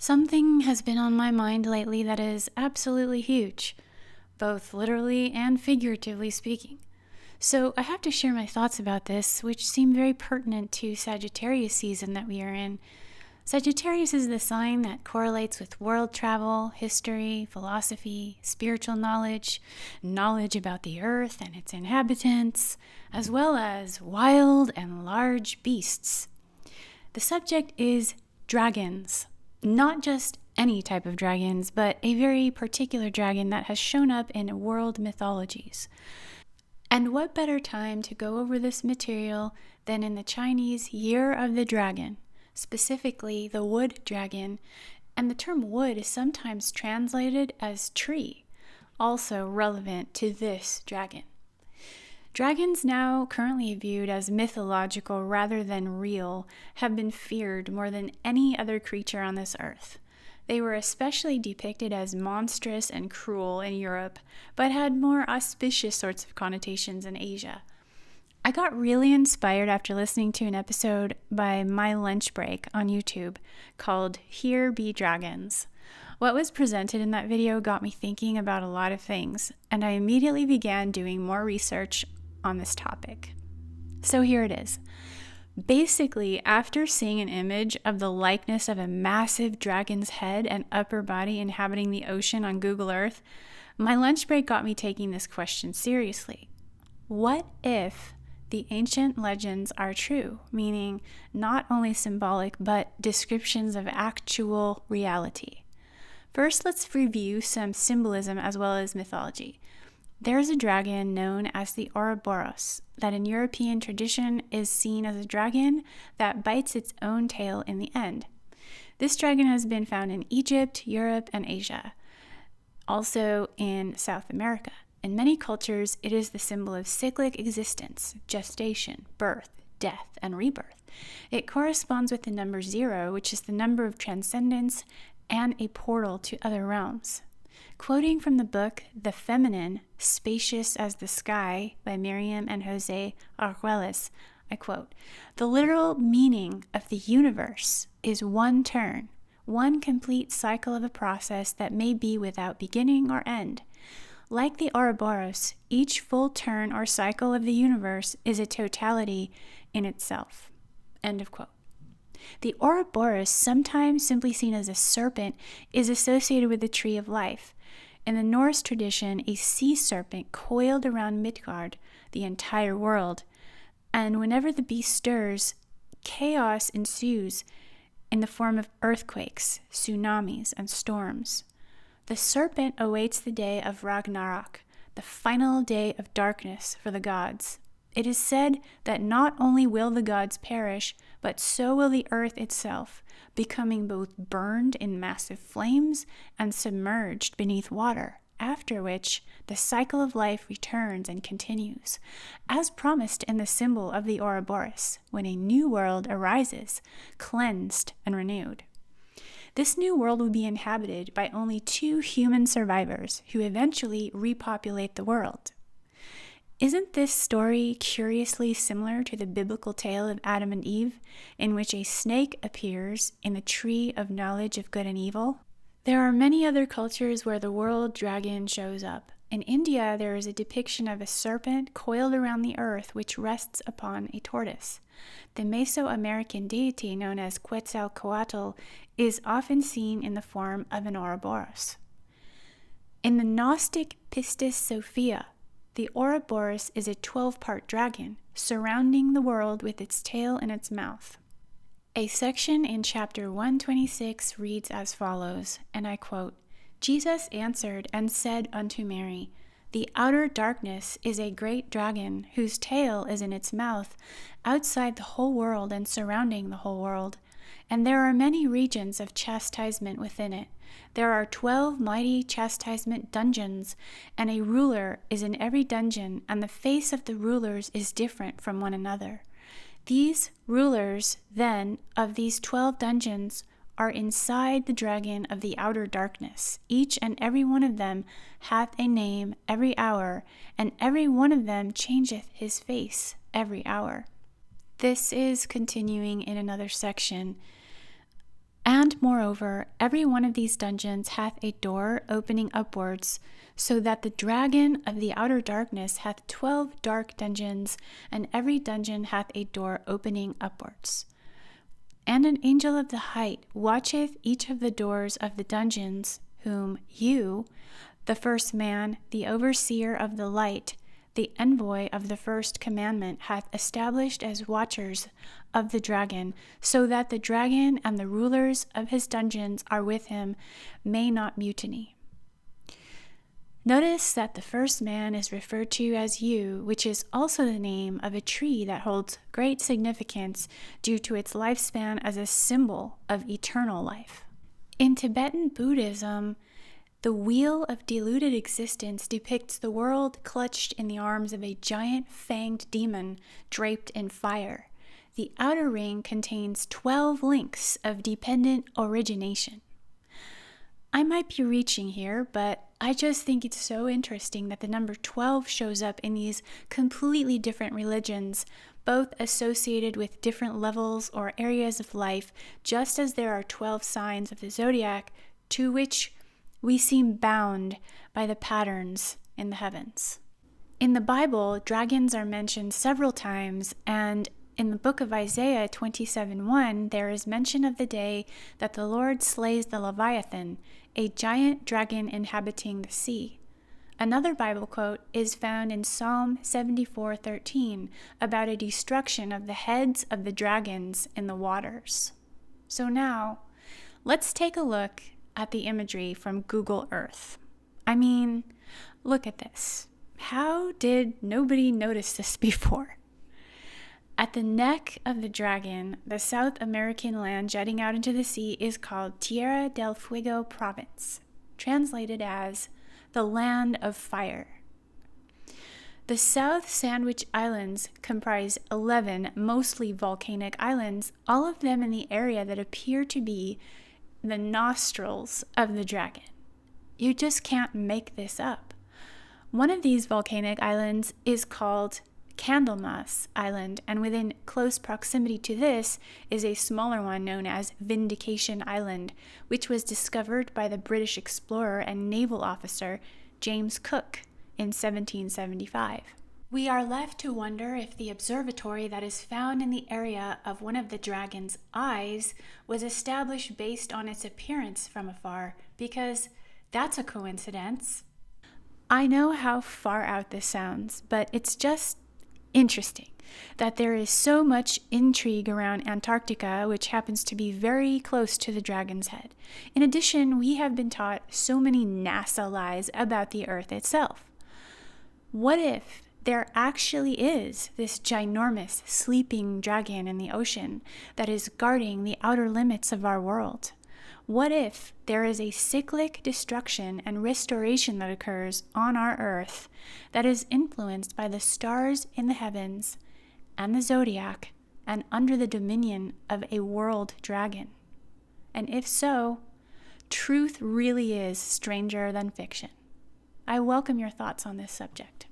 Something has been on my mind lately that is absolutely huge, both literally and figuratively speaking. So I have to share my thoughts about this, which seem very pertinent to Sagittarius season that we are in. Sagittarius is the sign that correlates with world travel, history, philosophy, spiritual knowledge, knowledge about the earth and its inhabitants, as well as wild and large beasts. The subject is dragons. Not just any type of dragons, but a very particular dragon that has shown up in world mythologies. And what better time to go over this material than in the Chinese Year of the Dragon, specifically the wood dragon, and the term wood is sometimes translated as tree, also relevant to this dragon. Dragons, now currently viewed as mythological rather than real, have been feared more than any other creature on this earth. They were especially depicted as monstrous and cruel in Europe, but had more auspicious sorts of connotations in Asia. I got really inspired after listening to an episode by My Lunch Break on YouTube called Here Be Dragons. What was presented in that video got me thinking about a lot of things, and I immediately began doing more research on this topic. So here it is. Basically, after seeing an image of the likeness of a massive dragon's head and upper body inhabiting the ocean on Google Earth, my lunch break got me taking this question seriously. What if the ancient legends are true, meaning not only symbolic, but descriptions of actual reality? First, let's review some symbolism as well as mythology. There's a dragon known as the Ouroboros that in European tradition is seen as a dragon that bites its own tail in the end. This dragon has been found in Egypt, Europe, and Asia, also in South America. In many cultures, it is the symbol of cyclic existence, gestation, birth, death, and rebirth. It corresponds with the number 0, which is the number of transcendence and a portal to other realms. Quoting from the book The Feminine, Spacious as the Sky by Miriam and Jose Arguelles, I quote, "The literal meaning of the universe is one turn, one complete cycle of a process that may be without beginning or end. Like the Ouroboros, each full turn or cycle of the universe is a totality in itself." End of quote. The Ouroboros, sometimes simply seen as a serpent, is associated with the tree of life. In the Norse tradition, a sea serpent coiled around Midgard, the entire world, and whenever the beast stirs, chaos ensues in the form of earthquakes, tsunamis, and storms. The serpent awaits the day of Ragnarok, the final day of darkness for the gods. It is said that not only will the gods perish, but so will the earth itself, becoming both burned in massive flames and submerged beneath water, after which the cycle of life returns and continues, as promised in the symbol of the Ouroboros, when a new world arises, cleansed and renewed. This new world will be inhabited by only 2 human survivors who eventually repopulate the world. Isn't this story curiously similar to the biblical tale of Adam and Eve, in which a snake appears in the tree of knowledge of good and evil? There are many other cultures where the world dragon shows up. In India, there is a depiction of a serpent coiled around the earth which rests upon a tortoise. The Mesoamerican deity known as Quetzalcoatl is often seen in the form of an Ouroboros. In the Gnostic Pistis Sophia, the Ouroboros is a 12-part dragon, surrounding the world with its tail in its mouth. A section in chapter 126 reads as follows, and I quote, "Jesus answered and said unto Mary, The outer darkness is a great dragon, whose tail is in its mouth, outside the whole world and surrounding the whole world. And there are many regions of chastisement within it. There are 12 mighty chastisement dungeons, and a ruler is in every dungeon, and the face of the rulers is different from one another. These rulers, then, of these 12 dungeons are inside the dragon of the outer darkness. Each and every one of them hath a name every hour, and every one of them changeth his face every hour." This is continuing in another section. And moreover, every one of these dungeons hath a door opening upwards, so that the dragon of the outer darkness hath 12 dark dungeons, and every dungeon hath a door opening upwards. And an angel of the height watcheth each of the doors of the dungeons, whom you, the first man, the overseer of the light, the envoy of the first commandment, hath established as watchers of the dragon, so that the dragon and the rulers of his dungeons are with him, may not mutiny. Notice that the first man is referred to as you, which is also the name of a tree that holds great significance due to its lifespan as a symbol of eternal life. In Tibetan Buddhism, the wheel of diluted existence depicts the world clutched in the arms of a giant fanged demon draped in fire. The outer ring contains 12 links of dependent origination. I might be reaching here, but I just think it's so interesting that the number 12 shows up in these completely different religions, both associated with different levels or areas of life, just as there are 12 signs of the zodiac to which we seem bound by the patterns in the heavens. In the Bible, dragons are mentioned several times, and in the book of Isaiah 27:1, there is mention of the day that the Lord slays the Leviathan, a giant dragon inhabiting the sea. Another Bible quote is found in Psalm 74:13 about a destruction of the heads of the dragons in the waters. So now, let's take a look at the imagery from Google Earth. I mean, look at this. How did nobody notice this before? At the neck of the dragon, the South American land jutting out into the sea is called Tierra del Fuego Province, translated as the land of fire. The South Sandwich Islands comprise 11 mostly volcanic islands, all of them in the area that appear to be the nostrils of the dragon. You just can't make this up. One of these volcanic islands is called Candlemas Island, and within close proximity to this is a smaller one known as Vindication Island, which was discovered by the British explorer and naval officer James Cook in 1775. We are left to wonder if the observatory that is found in the area of one of the dragon's eyes was established based on its appearance from afar, because that's a coincidence. I know how far out this sounds, but it's just interesting that there is so much intrigue around Antarctica, which happens to be very close to the dragon's head. In addition, we have been taught so many NASA lies about the Earth itself. What if there actually is this ginormous sleeping dragon in the ocean that is guarding the outer limits of our world? What if there is a cyclic destruction and restoration that occurs on our Earth that is influenced by the stars in the heavens and the zodiac and under the dominion of a world dragon? And if so, truth really is stranger than fiction. I welcome your thoughts on this subject.